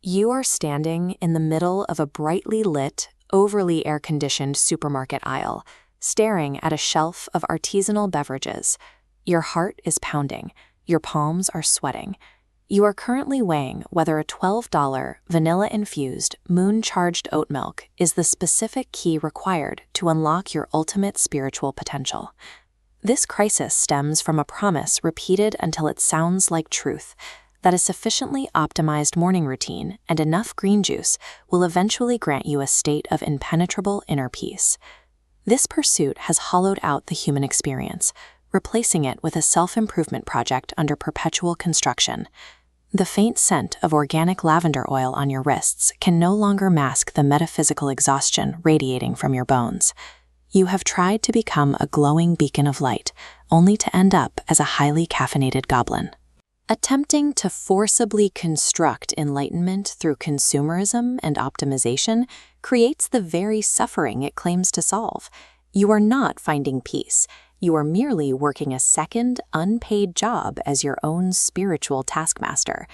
You are standing in the middle of a brightly lit, overly air-conditioned supermarket aisle, staring at a shelf of artisanal beverages. Your heart is pounding. Your palms are sweating. You are currently weighing whether a $12 vanilla-infused, moon-charged oat milk is the specific key required to unlock your ultimate spiritual potential. This crisis stems from a promise repeated until it sounds like truth, that a sufficiently optimized morning routine and enough green juice will eventually grant you a state of impenetrable inner peace. This pursuit has hollowed out the human experience, replacing it with a self-improvement project under perpetual construction. The faint scent of organic lavender oil on your wrists can no longer mask the metaphysical exhaustion radiating from your bones. You have tried to become a glowing beacon of light, only to end up as a highly caffeinated goblin. Attempting to forcibly construct enlightenment through consumerism and optimization creates the very suffering it claims to solve. You are not finding peace. You are merely working a second, unpaid job as your own spiritual taskmaster.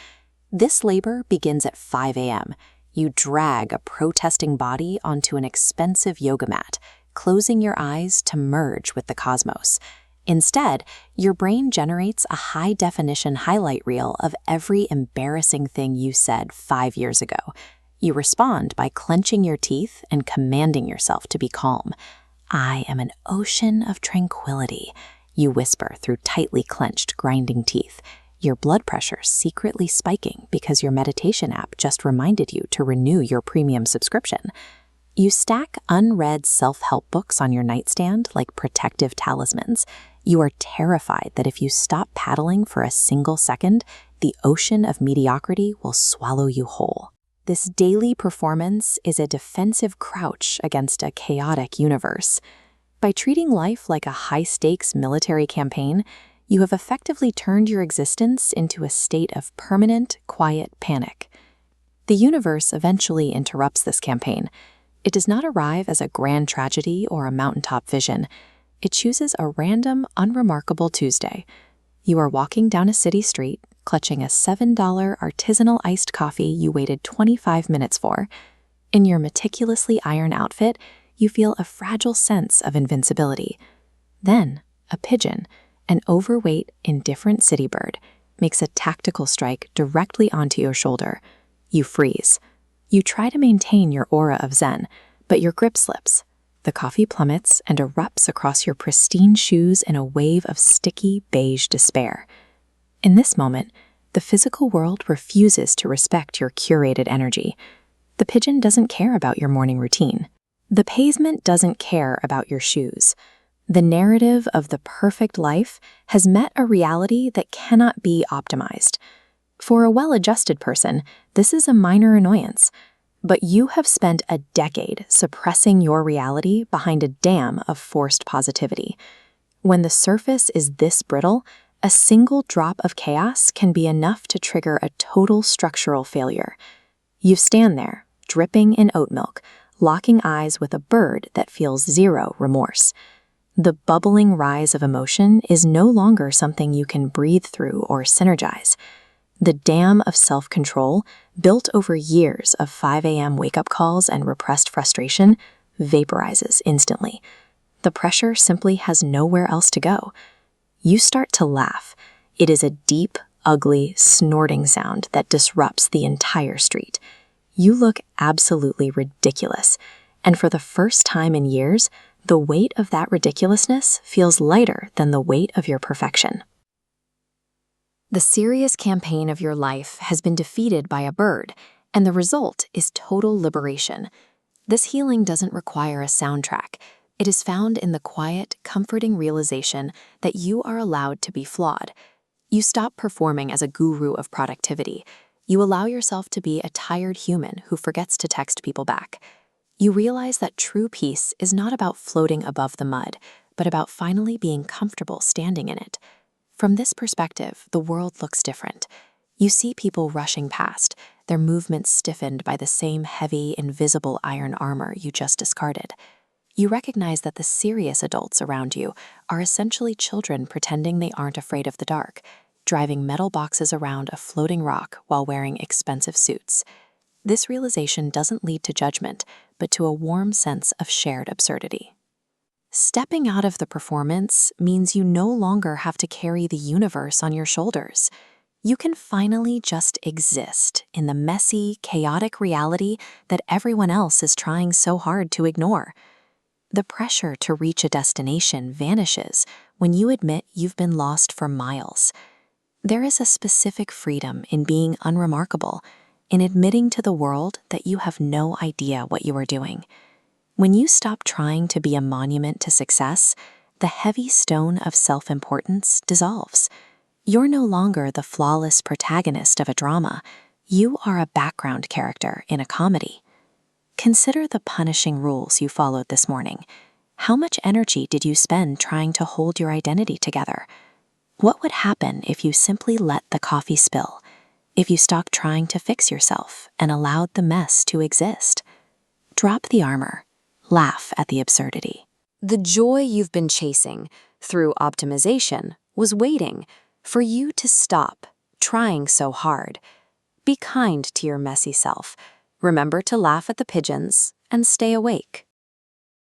This labor begins at 5 a.m. You drag a protesting body onto an expensive yoga mat, closing your eyes to merge with the cosmos. Instead, your brain generates a high-definition highlight reel of every embarrassing thing you said 5 years ago. You respond by clenching your teeth and commanding yourself to be calm. "I am an ocean of tranquility," you whisper through tightly clenched, grinding teeth, your blood pressure secretly spiking because your meditation app just reminded you to renew your premium subscription. You stack unread self-help books on your nightstand like protective talismans. You are terrified that if you stop paddling for a single second, the ocean of mediocrity will swallow you whole. This daily performance is a defensive crouch against a chaotic universe. By treating life like a high-stakes military campaign, you have effectively turned your existence into a state of permanent, quiet panic. The universe eventually interrupts this campaign. It does not arrive as a grand tragedy or a mountaintop vision. It chooses a random, unremarkable Tuesday. You are walking down a city street, clutching a $7 artisanal iced coffee you waited 25 minutes for. In your meticulously ironed outfit, you feel a fragile sense of invincibility. Then, a pigeon, an overweight, indifferent city bird, makes a tactical strike directly onto your shoulder. You freeze. You try to maintain your aura of zen, but your grip slips. The coffee plummets and erupts across your pristine shoes in a wave of sticky, beige despair. In this moment, the physical world refuses to respect your curated energy. The pigeon doesn't care about your morning routine. The pavement doesn't care about your shoes. The narrative of the perfect life has met a reality that cannot be optimized. For a well-adjusted person, this is a minor annoyance. But you have spent a decade suppressing your reality behind a dam of forced positivity. When the surface is this brittle, a single drop of chaos can be enough to trigger a total structural failure. You stand there, dripping in oat milk, locking eyes with a bird that feels zero remorse. The bubbling rise of emotion is no longer something you can breathe through or synergize. The dam of self-control, built over years of 5 a.m. wake-up calls and repressed frustration, vaporizes instantly. The pressure simply has nowhere else to go. You start to laugh. It is a deep, ugly, snorting sound that disrupts the entire street. You look absolutely ridiculous, and for the first time in years, the weight of that ridiculousness feels lighter than the weight of your perfection. The serious campaign of your life has been defeated by a bird, and the result is total liberation. This healing doesn't require a soundtrack. It is found in the quiet, comforting realization that you are allowed to be flawed. You stop performing as a guru of productivity. You allow yourself to be a tired human who forgets to text people back. You realize that true peace is not about floating above the mud, but about finally being comfortable standing in it. From this perspective, the world looks different. You see people rushing past, their movements stiffened by the same heavy, invisible iron armor you just discarded. You recognize that the serious adults around you are essentially children pretending they aren't afraid of the dark, driving metal boxes around a floating rock while wearing expensive suits. This realization doesn't lead to judgment, but to a warm sense of shared absurdity. Stepping out of the performance means you no longer have to carry the universe on your shoulders. You can finally just exist in the messy, chaotic reality that everyone else is trying so hard to ignore. The pressure to reach a destination vanishes when you admit you've been lost for miles. There is a specific freedom in being unremarkable, in admitting to the world that you have no idea what you are doing. When you stop trying to be a monument to success, the heavy stone of self-importance dissolves. You're no longer the flawless protagonist of a drama. You are a background character in a comedy. Consider the punishing rules you followed this morning. How much energy did you spend trying to hold your identity together? What would happen if you simply let the coffee spill? If you stopped trying to fix yourself and allowed the mess to exist? Drop the armor. Laugh at the absurdity. The joy you've been chasing through optimization was waiting for you to stop trying so hard. Be kind to your messy self. Remember to laugh at the pigeons and stay awake.